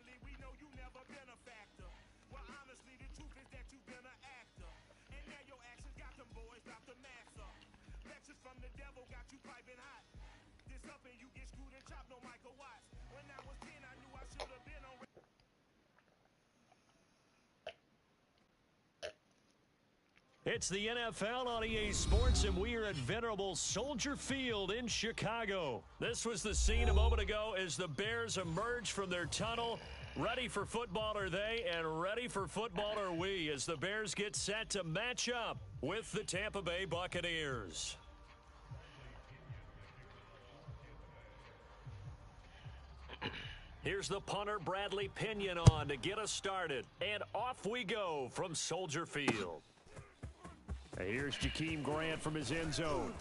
Naturally, we know you never been a factor. Well, honestly, the truth is that you've been an actor. And now your actions got them boys drop the mask up. Lectures from the devil got you piping hot. This up and you get screwed and chopped, no Michael Watts. When I was 10, I knew I should have been on. It's the NFL on EA Sports, and we are at venerable Soldier Field in Chicago. This was the scene a moment ago as the Bears emerged from their tunnel. Ready for football are they, and ready for football are we, as the Bears get set to match up with the Tampa Bay Buccaneers. Here's the punter, Bradley Pinion, on to get us started. And off we go from Soldier Field. Here's Jakeem Grant from his end zone.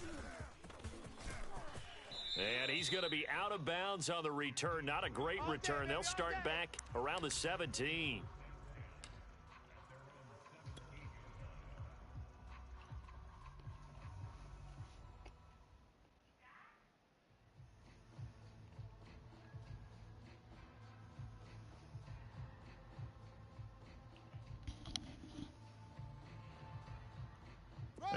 And he's going to be out of bounds on the return. Not a great return. They'll start back around the 17.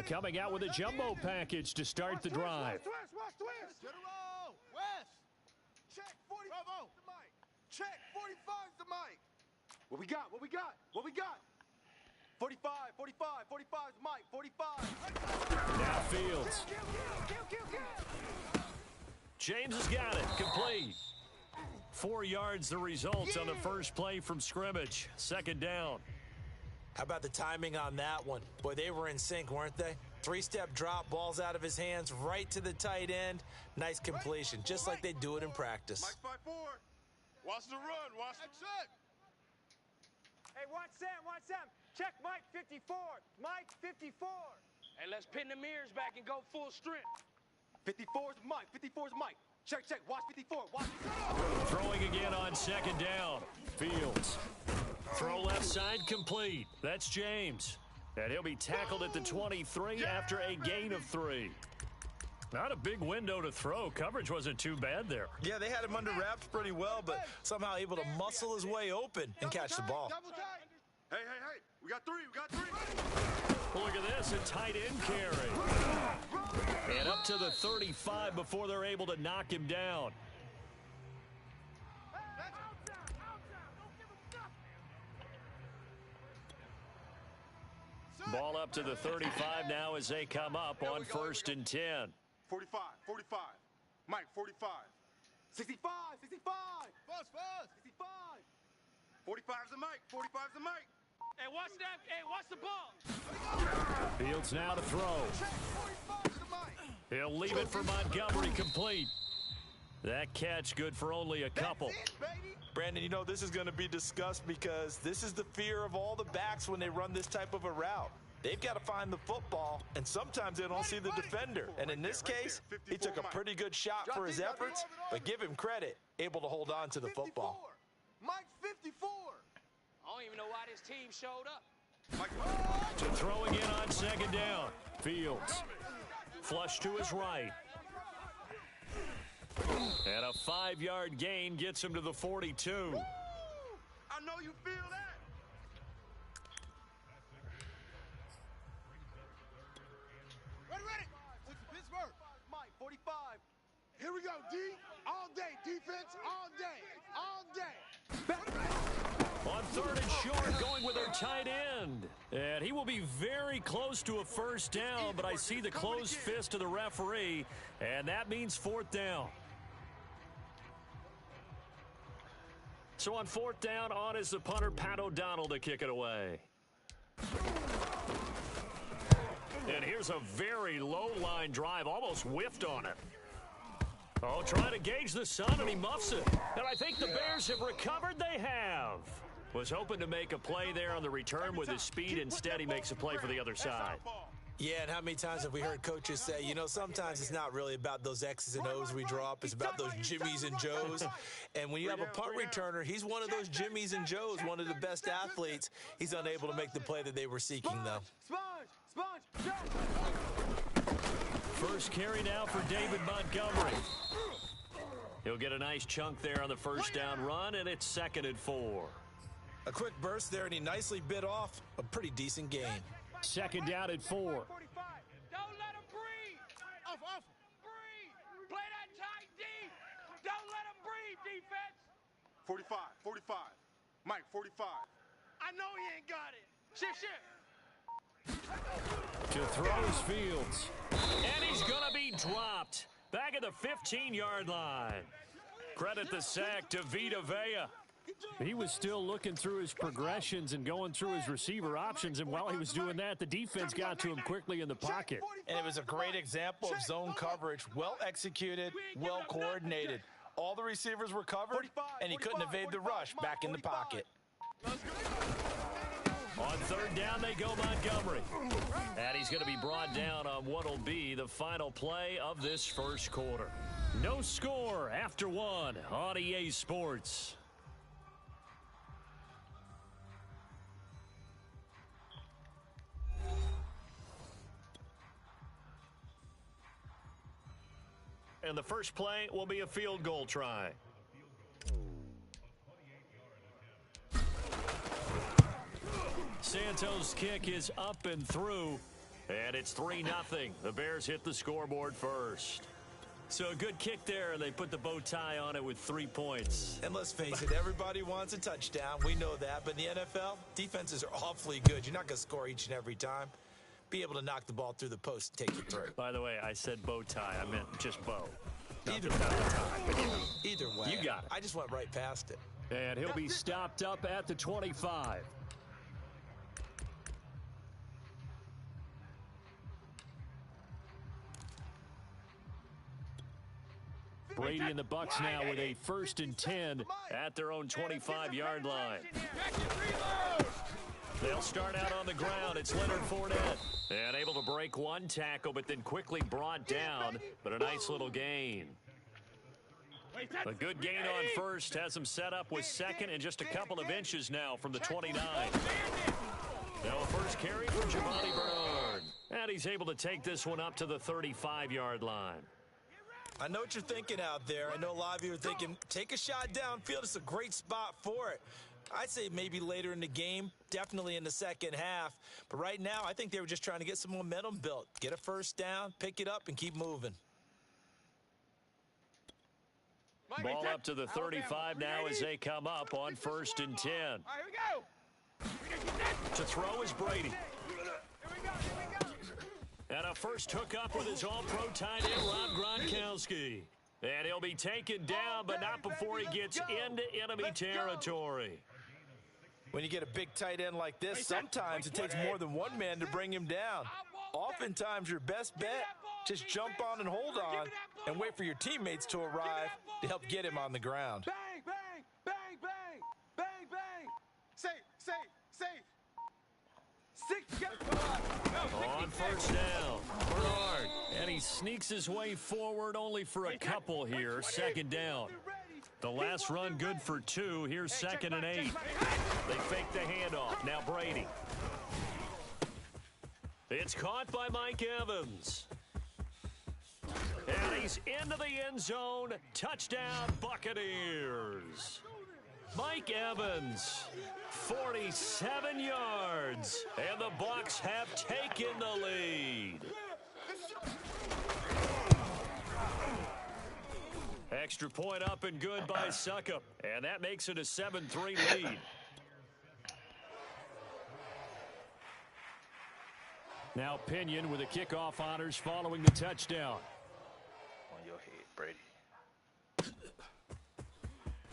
Coming out with a jumbo package to start the drive. Twist. Get a roll. West. Check 45 the mic. Check 45's the mic. What we got? 45 the mic. 45. Now Fields. James has got it. Complete. 4 yards the result on the first play from scrimmage. Second down. How about the timing on that one? Boy, they were in sync, weren't they? Three-step drop, balls out of his hands, right to the tight end. Nice completion, just like they do it in practice. Mike 5-4. Watch the run. Watch the check. Hey, watch Sam. Check Mike 54. Mike 54. Hey, let's pin the mirrors back and go full strength. 54's Mike. Check. Watch 54. Watch. Throwing again on second down. Fields. Throw left side complete. That's James. And he'll be tackled at the 23 after a gain of 3. Not a big window to throw. Coverage wasn't too bad there. Yeah, they had him under wraps pretty well, but somehow able to muscle his way open and catch the ball. Hey. We got three. Well, look at this, a tight end carry. And up to the 35 before they're able to knock him down. Ball up to the 35 now as they come up on 1st and 10. 45. Mike, 45. 65. Buzz. 65. 45's the mic. Hey, watch that. Hey, watch the ball. Fields now to throw. Check 45's the mic. He'll leave it for Montgomery, complete. That catch good for only a couple. That's it, baby. Brandon, you know this is going to be discussed because this is the fear of all the backs when they run this type of a route. They've got to find the football, and sometimes they don't see the defender. And in this case, he took a pretty good shot for his efforts, but give him credit, able to hold on to the football. Mike 54. I don't even know why this team showed up. To throw again on second down. Fields. Flush to his right. And a 5-yard gain gets him to the 42. Woo! I know you feel that. Ready. Pittsburgh. Mike, 45. Here we go, D. All day. Defense, all day. On 3rd and short, going with their tight end. And he will be very close to a first down, but I see the closed fist of the referee, and that means 4th down. So on 4th down, on is the punter, Pat O'Donnell, to kick it away. And here's a very low-line drive, almost whiffed on it. Oh, trying to gauge the sun, and he muffs it. And I think the Bears have recovered. They have. Was hoping to make a play there on the return with his speed. Instead, he makes a play for the other side. Yeah, and how many times have we heard coaches say, you know, sometimes it's not really about those X's and O's we draw up. It's about those Jimmies and Joes. And when you have a punt returner, he's one of those Jimmies and Joes, one of the best athletes. He's unable to make the play that they were seeking, though. First carry now for David Montgomery. He'll get a nice chunk there on the first down run, and it's 2nd and 4. A quick burst there, and he nicely bit off a pretty decent gain. 2nd down at 4. Don't let him breathe. Off. Breathe. Play that tight deep. Don't let him breathe, defense. 45. Mike, 45. I know he ain't got it. Shift. To throw his Fields. And he's going to be dropped. Back at the 15-yard line. Credit the sack to Vita Vea. He was still looking through his progressions and going through his receiver options, and while he was doing that, the defense got to him quickly in the pocket. And it was a great example of zone coverage, well executed, well coordinated. All the receivers were covered, and he couldn't evade the rush back in the pocket. On 3rd down, they go Montgomery. And he's going to be brought down on what will be the final play of this first quarter. No score after 1 on EA Sports. And the first play will be a field goal try. Santos' kick is up and through, and it's 3-0. The Bears hit the scoreboard first. So a good kick there, and they put the bow tie on it with 3 points. And let's face it, everybody wants a touchdown. We know that. But in the NFL, defenses are awfully good. You're not going to score each and every time. Be able to knock the ball through the post and take you through. By the way, I said bow tie. I meant just bow. Either way. You got it. I just went right past it. And he'll be stopped up at the 25. Brady and the Bucks now with a 1st and 10 at their own 25-yard line. They'll start out on the ground. It's Leonard Fournette. And able to break one tackle, but then quickly brought down. But a nice little gain. A good gain on first has him set up with 2nd and just a couple of inches now from the 29. Now a first carry for Giovanni Bernard. And he's able to take this one up to the 35-yard line. I know what you're thinking out there. I know a lot of you are thinking, take a shot downfield. It's a great spot for it. I'd say maybe later in the game, definitely in the second half. But right now, I think they were just trying to get some momentum built. Get a first down, pick it up, and keep moving. Ball up to the 35 now as they come up on 1st and 10. All right, here we go. To throw is Brady. And a first hookup with his all-pro tight end, Rob Gronkowski. And he'll be taken down, but not before he gets into enemy territory. When you get a big tight end like this, sometimes it takes more than one man to bring him down. Oftentimes, your best bet, just jump on and hold on and wait for your teammates to arrive to help get him on the ground. Bang, bang, bang, bang, bang, bang. Safe. 6. On first down, Bernard. And he sneaks his way forward only for a couple here. 2nd down. The last run good for 2. Here's 2nd and 8. They fake the handoff. Now Brady. It's caught by Mike Evans. And he's into the end zone. Touchdown, Buccaneers. Mike Evans, 47 yards, and the Bucs have taken the lead. Extra point up and good by Suckup, and that makes it a 7-3 lead. Now Pinion with the kickoff honors following the touchdown. On your head, Brady.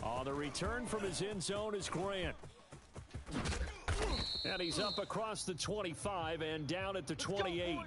On the return from his end zone is Grant. And he's up across the 25 and down at the 28.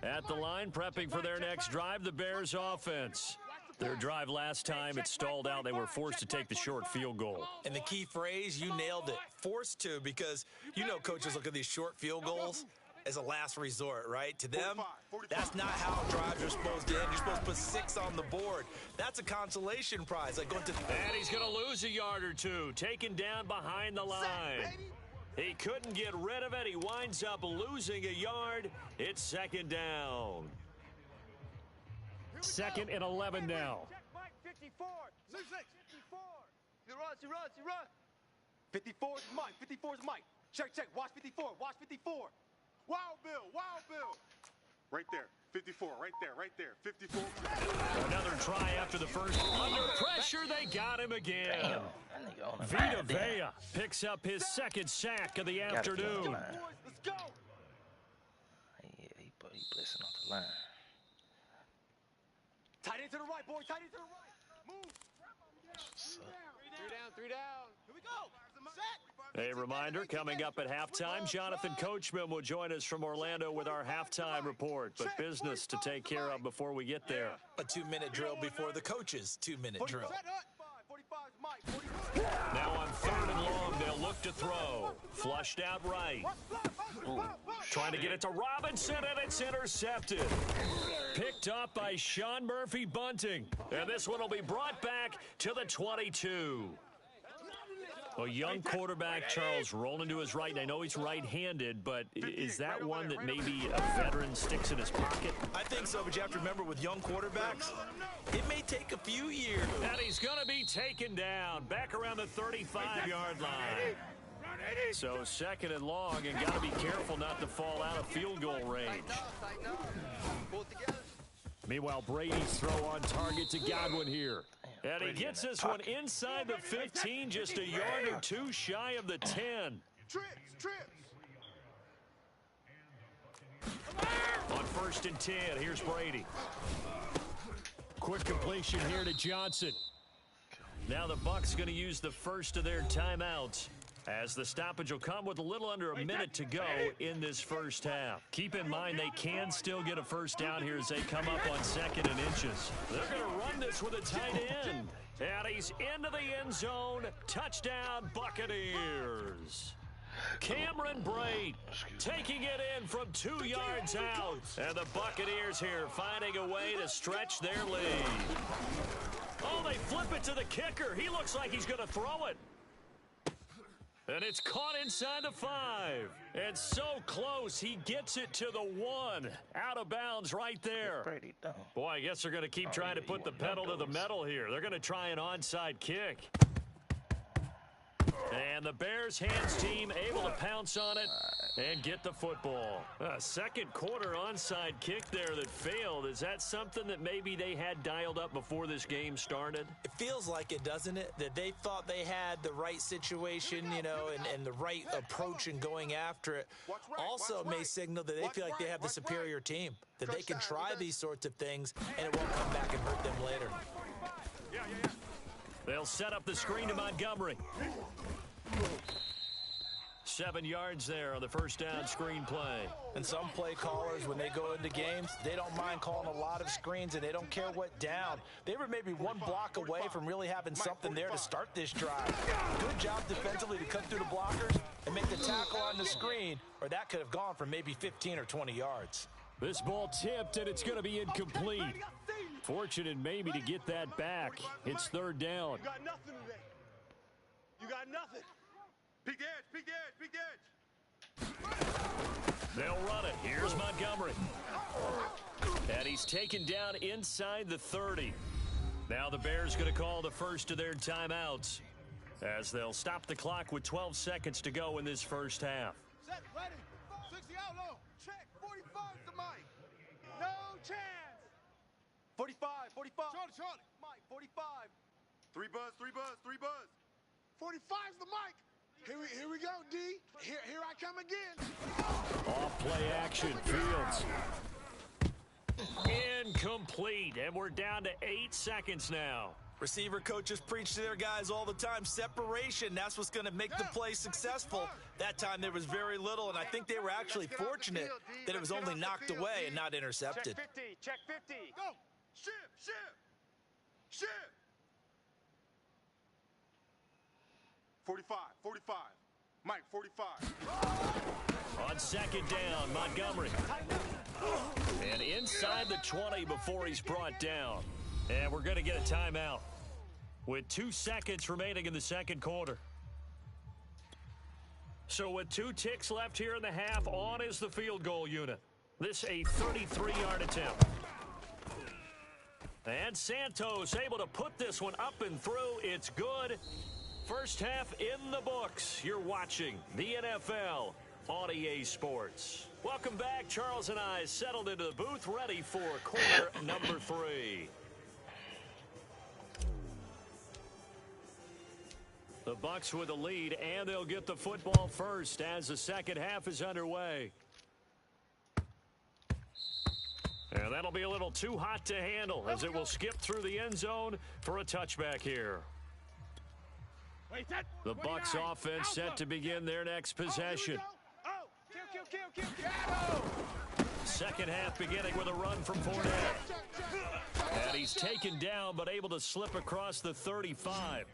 At the line, prepping for their next drive, the Bears offense. Their drive last time, it stalled out. They were forced to take the short field goal. And the key phrase, you nailed it, forced to, because you know coaches look at these short field goals as a last resort, right? To them, that's not how drives are supposed to end. You're supposed to put 6 on the board. That's a consolation prize. Like going to and he's going to lose a yard or two, taken down behind the line. He couldn't get rid of it. He winds up losing a yard. It's second down. Second and 11 now. Check Mike 54. 54. He runs. 54 is Mike. 54 is Mike. Check. Watch 54. Watch 54. Wild Bill. Right there. 54, right there. 54. Another try after the first. Under pressure, they got him again. Damn, that nigga on the Vita line there. Vea picks up his second sack of the afternoon. Let's go. Yeah, he blitzing off the line. Tight end to the right, boy. Tight end to the right. Move. What's up? Three down. Here we go. Set. A reminder, coming up at halftime, Jonathan Coachman will join us from Orlando with our halftime report. But business to take care of before we get there. A 2-minute drill before the coach's 2-minute drill. 45 is Mike. Now on third and long, they'll look to throw. Flushed out right. Trying to get it to Robinson, and it's intercepted. Picked up by Sean Murphy Bunting. And this one will be brought back to the 22. A young quarterback, Charles, rolling to his right. And I know he's right-handed, but is that one that maybe a veteran sticks in his pocket? I think so, but you have to remember with young quarterbacks, it may take a few years. And he's going to be taken down back around the 35-yard line. So second and long, and got to be careful not to fall out of field goal range. Meanwhile, Brady's throw on target to Godwin here. And he gets this one inside the 15, just a yard or two shy of the 10. Trips. On first and 10, here's Brady. Quick completion here to Johnson. Now the Bucs going to use the first of their timeouts, as the stoppage will come with a little under a minute to go in this first half. Keep in mind they can still get a first down here as they come up on second and inches. They're going to run this with a tight end. And he's into the end zone. Touchdown, Buccaneers. Cameron Brate taking it in from 2 yards out. And the Buccaneers here finding a way to stretch their lead. Oh, they flip it to the kicker. He looks like he's going to throw it. And it's caught inside the 5. And so close, he gets it to the 1. Out of bounds right there. Brady done. Boy, I guess they're going to keep trying to put the pedal to the metal here. They're going to try an onside kick. And the Bears hands team able to pounce on it and get the football. A second quarter onside kick there that failed. Is that something that maybe they had dialed up before this game started? It feels like it, doesn't it? That they thought they had the right situation, and the right approach in going after it. Also may signal that they feel like they have the superior team, that they can try these sorts of things, and it won't come back and hurt them later. They'll set up the screen to Montgomery. 7 yards there on the first down screen play. And some play callers, when they go into games, they don't mind calling a lot of screens, and they don't care what down. They were maybe one block away from really having something there to start this drive. Good job defensively to cut through the blockers and make the tackle on the screen, or that could have gone for maybe 15 or 20 yards. This ball tipped, and it's going to be incomplete. Fortunate maybe to get that back. It's third down. You got nothing today. You got nothing. Big edge. They'll run it. Here's Montgomery. And he's taken down inside the 30. Now the Bears going to call the first of their timeouts, as they'll stop the clock with 12 seconds to go in this first half. Set, ready. 60 out low. Check. 45 to Mike. No chance. 45. Charlie. Mike, 45. 3 buzz. 45's the Mike. Here we go, D. Here I come again. Off play action, Fields. Incomplete, and we're down to 8 seconds now. Receiver coaches preach to their guys all the time. Separation, that's what's going to make the play successful. That time there was very little, and I think they were actually fortunate that it was only knocked away and not intercepted. Check 50. Go. Ship. 45. Mike, 45. On second down, Montgomery. And inside the 20 before he's brought down. And we're going to get a timeout with 2 seconds remaining in the second quarter. So with 2 ticks left here in the half, on is the field goal unit. This a 33-yard attempt. And Santos able to put this one up and through. It's good. First half in the books. You're watching the NFL on EA Sports. Welcome back. Charles and I settled into the booth, ready for quarter number 3. The Bucs with the lead, and they'll get the football first as the second half is underway. And that'll be a little too hot to handle as it will skip through the end zone for a touchback here. The Bucs offense set to begin their next possession. Second half beginning with a run from Fournette. And he's taken down but able to slip across the 35.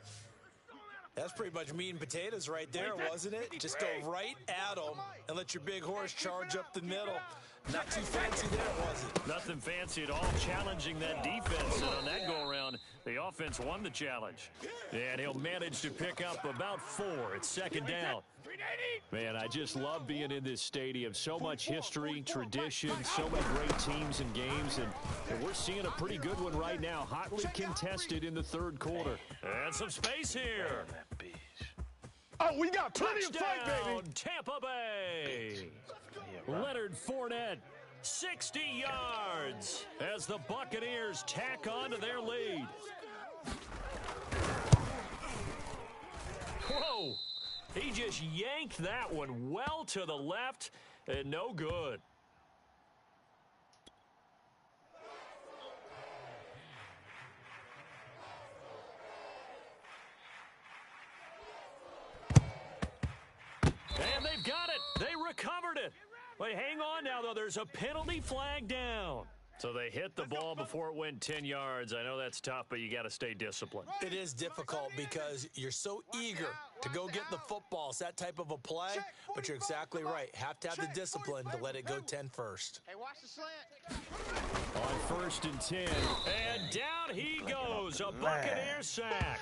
That's pretty much meat and potatoes right there, wasn't it? Just go right at them and let your big horse charge up the middle. Not too fancy there, was it? Nothing fancy at all, challenging that defense. And on that go-around, the offense won the challenge. And he'll manage to pick up about 4. It's second down. Man, I just love being in this stadium. So much history, tradition, so many great teams and games. And we're seeing a pretty good one right now. Hotly contested in the third quarter. And some space here. Oh, we got plenty of fight, baby. Tampa Bay. Leonard Fournette, 60 yards as the Buccaneers tack on to their lead. Whoa. He just yanked that one well to the left and no good. And they've got it. They recovered it. Wait, hang on now, though. There's a penalty flag down. So they hit the ball before it went 10 yards. I know that's tough, but you got to stay disciplined. It is difficult because you're so eager to go get the football. It's that type of a play, but you're exactly right. Have to have the discipline to let it go 10 first. Hey, watch the slant. On first and 10, and down he goes. A Buccaneer sack.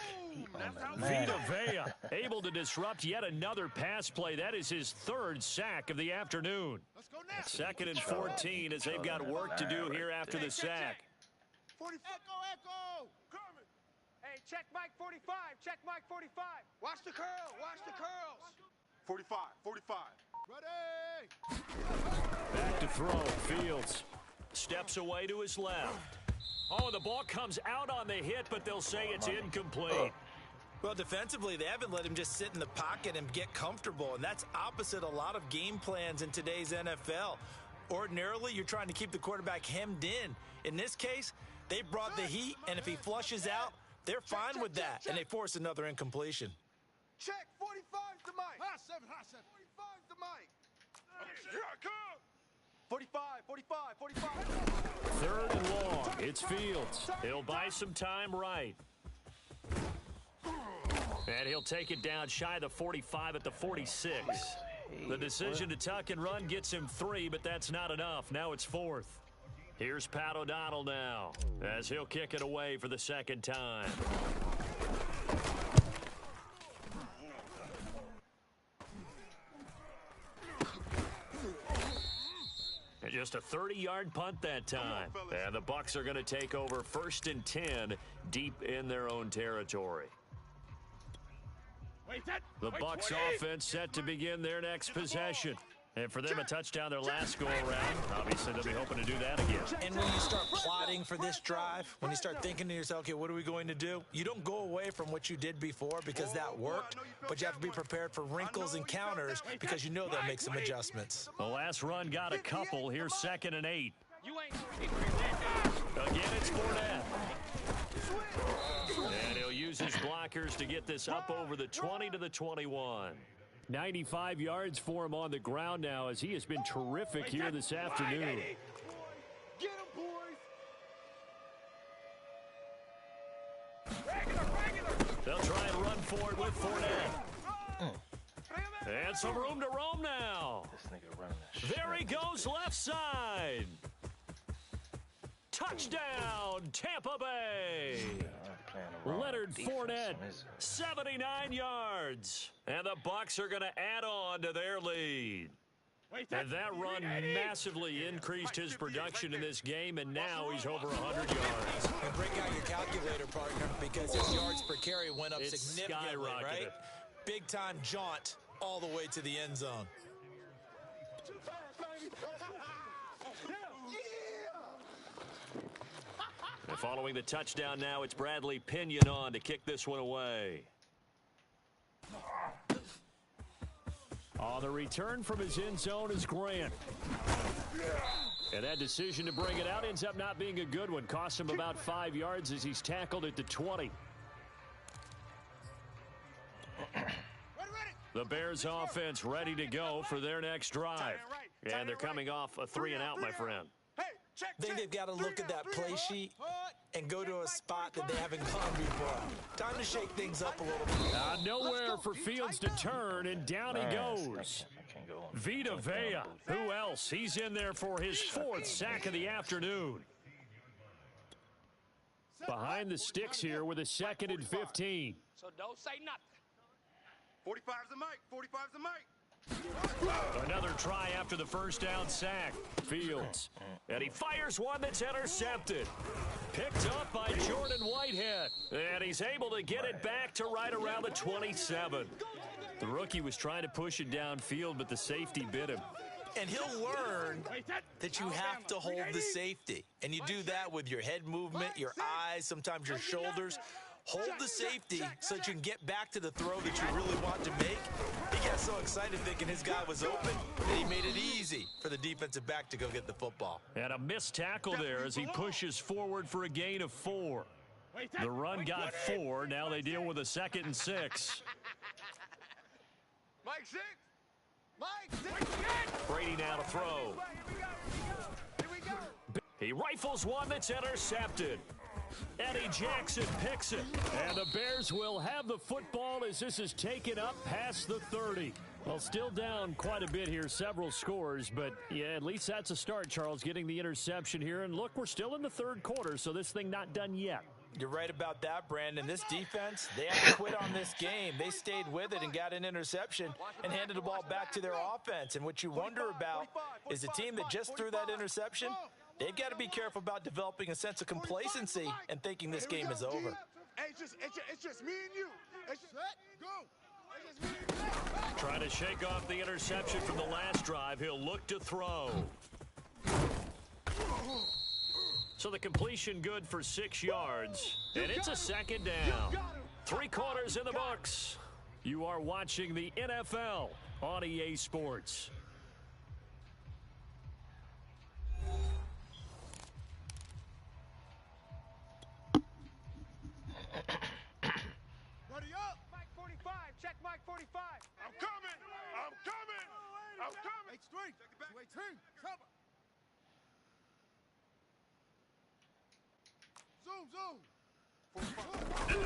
Vita Vea able to disrupt yet another pass play. That is his 3rd sack of the afternoon. Second and 14 as they've got work to do here after the sack. Echo. Hey, check Mike 45. Check Mike 45. Watch the curl. Watch the curls. 45. Ready. Back to throw. Fields steps away to his left. Oh, the ball comes out on the hit, but they'll say it's incomplete. Well, defensively, they haven't let him just sit in the pocket and get comfortable, and that's opposite a lot of game plans in today's NFL. Ordinarily, you're trying to keep the quarterback hemmed in. In this case, they brought the heat, and if he flushes out, they're fine with that, and they force another incompletion. Check 45's the mic. High 7. 45's the mic. Here I come. 45. 3rd and long. It's Fields. He'll buy some time right. And he'll take it down shy of the 45 at the 46. The decision to tuck and run gets him 3, but that's not enough. Now it's 4th. Here's Pat O'Donnell now as he'll kick it away for the second time. And just a 30-yard punt that time. And the Bucs are going to take over first and 10 deep in their own territory. The Bucs offense set to begin their next possession. And for them, a touchdown their last go-around. Obviously, they'll be hoping to do that again. And when you start plotting for this drive, when you start thinking to yourself, okay, what are we going to do? You don't go away from what you did before because that worked, but you have to be prepared for wrinkles and counters because you know they'll make some adjustments. The last run got a couple. Here's 2nd and 8. Again, it's Fournette. And he'll use his blockers to get this up over the 20 to the 21. 95 yards for him on the ground now as he has been terrific here this afternoon. Get him, boys. They'll try and run forward with Fournette. And some room to roam now. This nigga running that shit. There he goes left side. Touchdown, Tampa Bay. Leonard Fournette, 79 yards. And the Bucs are going to add on to their lead. And that run massively increased his production in this game, and now he's over 100 yards. And break out your calculator, partner, because his yards per carry went up significantly, right? Big-time jaunt all the way to the end zone. And following the touchdown now, it's Bradley Pinion on to kick this one away. On the return from his end zone is Grant. And that decision to bring it out ends up not being a good one. Cost him about 5 yards as he's tackled at the 20. The Bears offense ready to go for their next drive. And they're coming off a 3-and-out, my friend. I think they've got to look at that play sheet and go to a spot that they haven't gone before. Time to shake things up a little bit. Nowhere for Fields to turn, and down he goes. Vita Vea, who else? He's in there for his 4th sack of the afternoon. Behind the sticks here with a 2nd and 15. So don't say nothing. 45's the mic. 45's the mic. Another try after the first down sack. Fields. And he fires one that's intercepted. Picked up by Jordan Whitehead. And he's able to get it back to right around the 27. The rookie was trying to push it downfield, but the safety bit him. And he'll learn that you have to hold the safety. And you do that with your head movement, your eyes, sometimes your shoulders. Hold the safety so that you can get back to the throw that you really want to make. He got so excited thinking his guy was open that he made it easy for the defensive back to go get the football. And a missed tackle there as he pushes forward for a gain of 4. The run got 4. Now they deal with a 2nd and 6. Mike 6. Mike 6. Brady now to throw. Here we go. He rifles one that's intercepted. Eddie Jackson picks it. And the Bears will have the football as this is taken up past the 30. Well, still down quite a bit here, several scores, but yeah, at least that's a start, Charles, getting the interception here. And look, we're still in the 3rd quarter, so this thing not done yet. You're right about that, Brandon. This defense, they haven't quit on this game. They stayed with it and got an interception and handed the ball back to their offense. And what you wonder about is the team that just threw that interception, they've got to be careful about developing a sense of complacency and thinking this game is over. Hey, it's just me and you. It's just, go. It's just me and you. Trying to shake off the interception from the last drive. He'll look to throw. So the completion good for 6 yards. And it's a 2nd down. 3 quarters in the books. You are watching the NFL on EA Sports. Ready up. Mike 45. Check Mike 45. I'm coming. I'm coming. I'm coming. H3. 218. Cover. Zoom.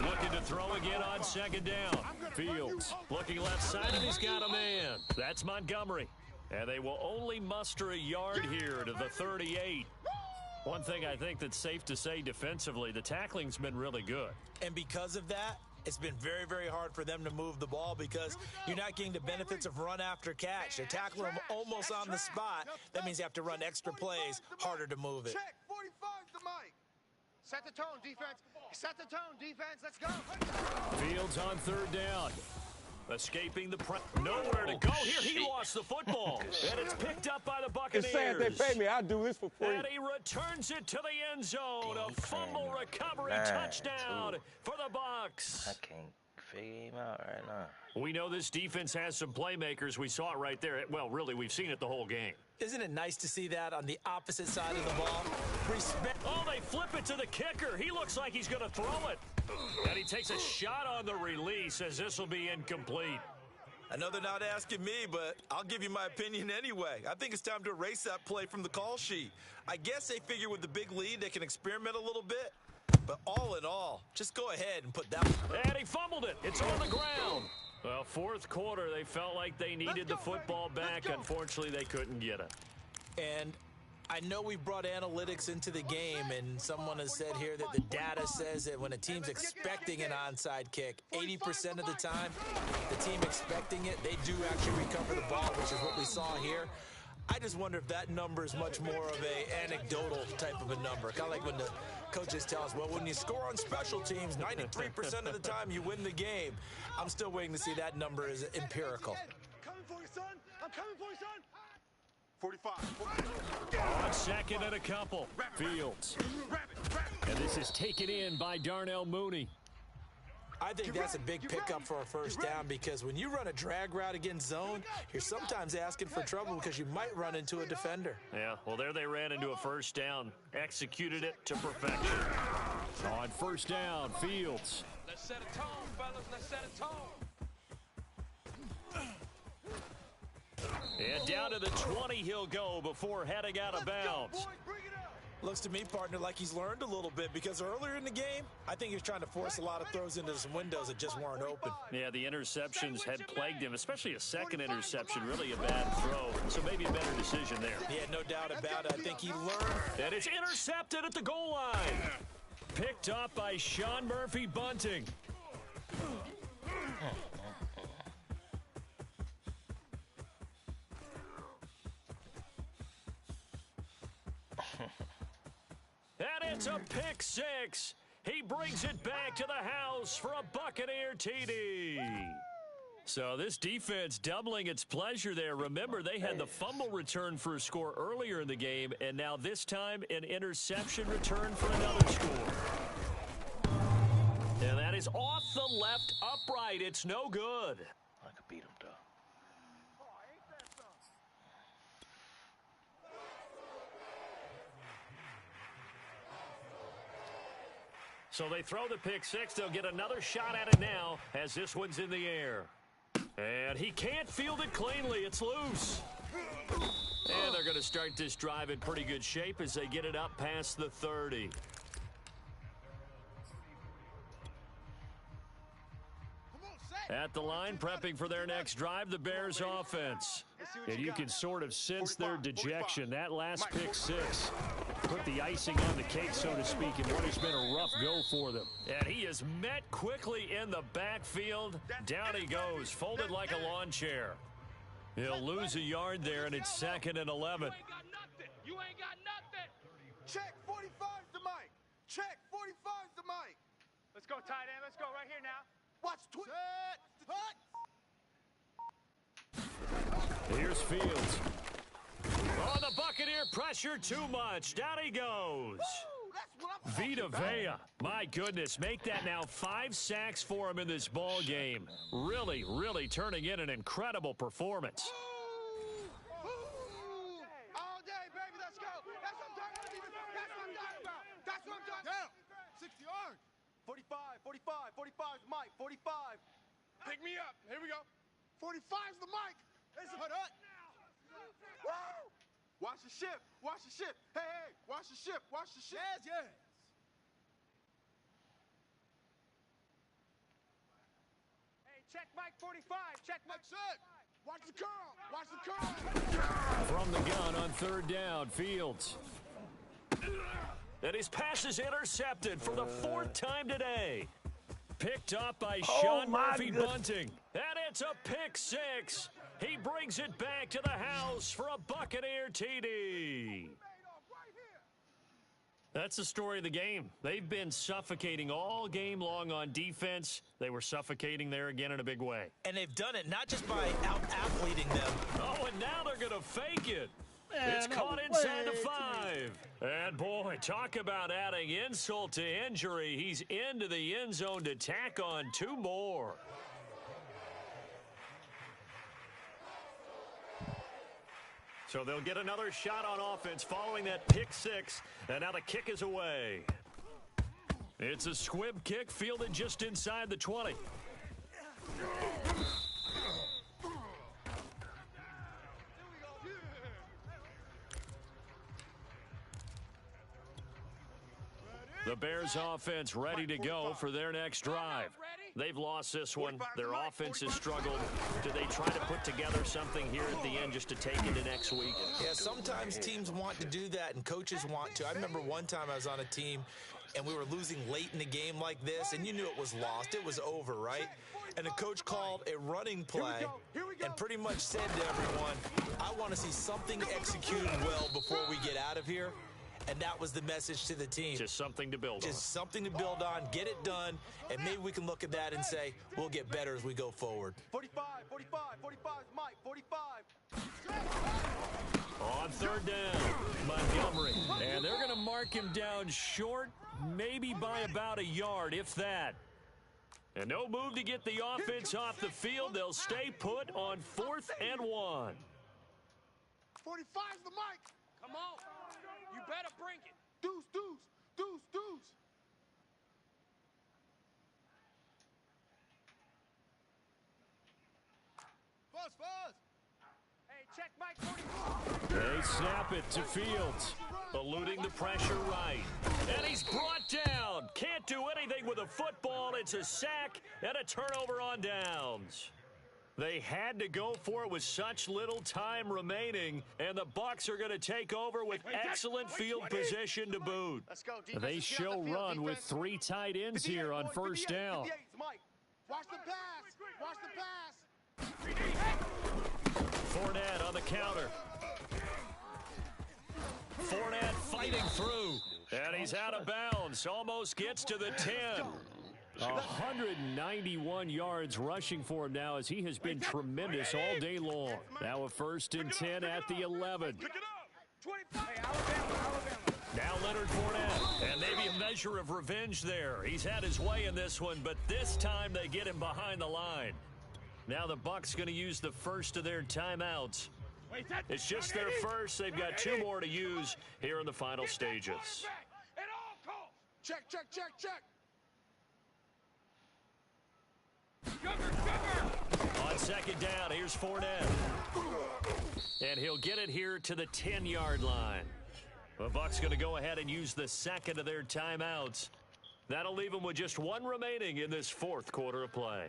Looking to throw again on 2nd down. Fields looking left side, and he's got a man. That's Montgomery. And they will only muster a yard here to the 38. One thing I think that's safe to say defensively, the tackling's been really good. And because of that, it's been very, very hard for them to move the ball because you're not getting the benefits of run after catch. They're tackling them almost on the spot. That means you have to run extra plays, harder to move it. Check 45's the mic. Set the tone, defense. Set the tone, defense. Let's go. Fields on 3rd down. Escaping the press. Nowhere to go here. He lost the football. And it's picked up by the Buccaneers. It's sad they pay me. I do this for free. And he returns it to the end zone. A fumble recovery touchdown for the Bucs. I can't figure him out right now. We know this defense has some playmakers. We saw it right there. Well, really, we've seen it the whole game. Isn't it nice to see that on the opposite side of the ball? Oh, they flip it to the kicker. He looks like he's going to throw it. And he takes a shot on the release as this will be incomplete. I know they're not asking me, but I'll give you my opinion anyway. I think it's time to erase that play from the call sheet. I guess they figure with the big lead they can experiment a little bit. But all in all, just go ahead and put that. And he fumbled it. It's on the ground. Well, 4th quarter, they felt like they needed the football back. Unfortunately, they couldn't get it. And I know we've brought analytics into the game, and someone has said here that the data says that when a team's expecting an onside kick, 80% of the time, the team expecting it, they do actually recover the ball, which is what we saw here. I just wonder if that number is much more of a anecdotal type of a number. Kind of like when the coaches tell us, well, when you score on special teams, 93% of the time you win the game. I'm still waiting to see that number is empirical. Coming for you, son. I'm coming for you, son. 45. On second and a couple. Fields. And this is taken in by Darnell Mooney. I think that's a big pickup for a first down because when you run a drag route against zone, you're sometimes asking for trouble because you might run into a defender. Yeah, well, there they ran into a first down. Executed it to perfection. On first down, Fields. Let's set a tone, fellas. Let's set a tone. And down to the 20 he'll go before heading out of bounds. Looks to me, partner, like he's learned a little bit because earlier in the game, I think he was trying to force a lot of throws into some windows that just weren't open. Yeah, the interceptions had plagued him, especially a second interception, really a bad throw. So maybe a better decision there. Yeah, no doubt about it. I think he learned. And it's intercepted at the goal line. Picked up by Sean Murphy Bunting. And it's a pick six. He brings it back to the house for a Buccaneer TD. So this defense doubling its pleasure there. Remember, they had the fumble return for a score earlier in the game, and now this time an interception return for another score. And that is off the left upright. It's no good. I could beat him, though. So they throw the pick six. They'll get another shot at it now as this one's in the air. And he can't field it cleanly. It's loose. And they're going to start this drive in pretty good shape as they get it up past the 30. At the line, prepping for their next drive, the Bears offense. And you can sort of sense their dejection. That last pick six put the icing on the cake, so to speak, in what has been a rough go for them. And he is met quickly in the backfield. Down he goes, folded like a lawn chair. He'll lose a yard there, and it's 2nd and 11. You ain't got nothing. You ain't got nothing. Check 45's the mic. Check 45's the mic. Let's go, tight end. Let's go right here now. Watch Here's Fields. Oh, the Buccaneer pressure too much. Down he goes. Vita Vea. My goodness, make that now 5 sacks for him in this ball game. Really, really turning in an incredible performance. All day, baby. Let's go. That's what I'm talking about. That's what I'm talking about. That's what I'm talking about. Down. 60 yards. 45's the mic. 45. Pick me up. Here we go. 45's the mic. It's hut up. Woo! Watch the shift. Watch the shift. Hey, watch the shift. Watch the shift. Yes. Hey, check Mike 45. Check Mike. Check. Watch the curl. Watch the curl. From the gun on 3rd down, Fields. And his pass is intercepted for the 4th time today. Picked up by Sean Murphy Bunting. And it's a pick six. He brings it back to the house for a Buccaneer TD. That's the story of the game. They've been suffocating all game long on defense. They were suffocating there again in a big way. And they've done it not just by out-athleting them. Oh, and now they're going to fake it. It's caught inside the 5. And boy, talk about adding insult to injury. He's into the end zone to tack on 2 more. So they'll get another shot on offense following that pick six. And now the kick is away. It's a squib kick fielded just inside the 20. The Bears offense ready to go for their next drive. They've lost this one. Their offense has struggled. Do they try to put together something here at the end just to take into next week? Yeah, sometimes teams want to do that, and coaches want to. I remember one time I was on a team, and we were losing late in a game like this, and you knew it was lost. It was over, right? And the coach called a running play and pretty much said to everyone, I want to see something executed well before we get out of here. And that was the message to the team. Just something to build on. Just something to build on, get it done, and maybe we can look at that and say, we'll get better as we go forward. 45, 45 is Mike, 45. On third down, Montgomery. And they're going to mark him down short, maybe by about a yard, if that. And no move to get the offense off the field. They'll stay put on 4th and 1. 45's the mic. Come on. You better bring it. Deuce, deuce, deuce, deuce. Fuzz, fuzz. Hey, check Mike 44. They snap it to Fields, eluding the pressure right. And he's brought down. Can't do anything with a football. It's a sack and a turnover on downs. They had to go for it with such little time remaining, and the Bucs are going to take over with excellent field position to boot. Let's go, They show run with 3 tight ends here on first down. Watch the pass. Watch the pass. Fournette on the counter. Fournette fighting through, and he's out of bounds. Almost gets to the 10. 191 yards rushing for him now as he has been tremendous all day long. Now a 1st and 10 at the 11. Now Leonard Fournette, and maybe a measure of revenge there. He's had his way in this one, but this time they get him behind the line. Now the Bucs going to use the first of their timeouts. It's just their first. They've got 2 more to use here in the final stages. Check, check, check, check. On 2nd down, here's Fournette. And he'll get it here to the 10-yard line. The Bucs going to go ahead and use the 2nd of their timeouts. That'll leave them with just 1 remaining in this 4th quarter of play.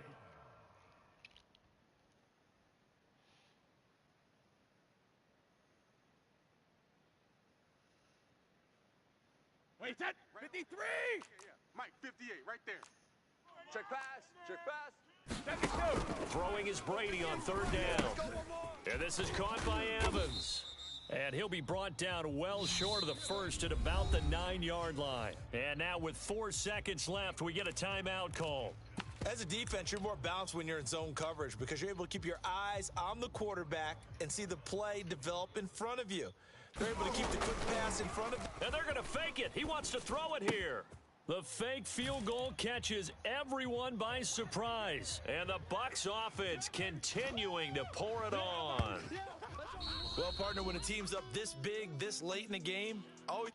Wait, that 53. Mike, 58, right there. Check pass, check pass. Throwing is Brady on 3rd down. And this is caught by Evans. And he'll be brought down well short of the first at about the 9-yard line. And now with 4 seconds left, we get a timeout call. As a defense, you're more balanced when you're in zone coverage because you're able to keep your eyes on the quarterback and see the play develop in front of you. They're able to keep the quick pass in front of you. And they're going to fake it. He wants to throw it here. The fake field goal catches everyone by surprise. And the Bucs offense continuing to pour it on. Well, partner, when a team's up this big, this late in the game, always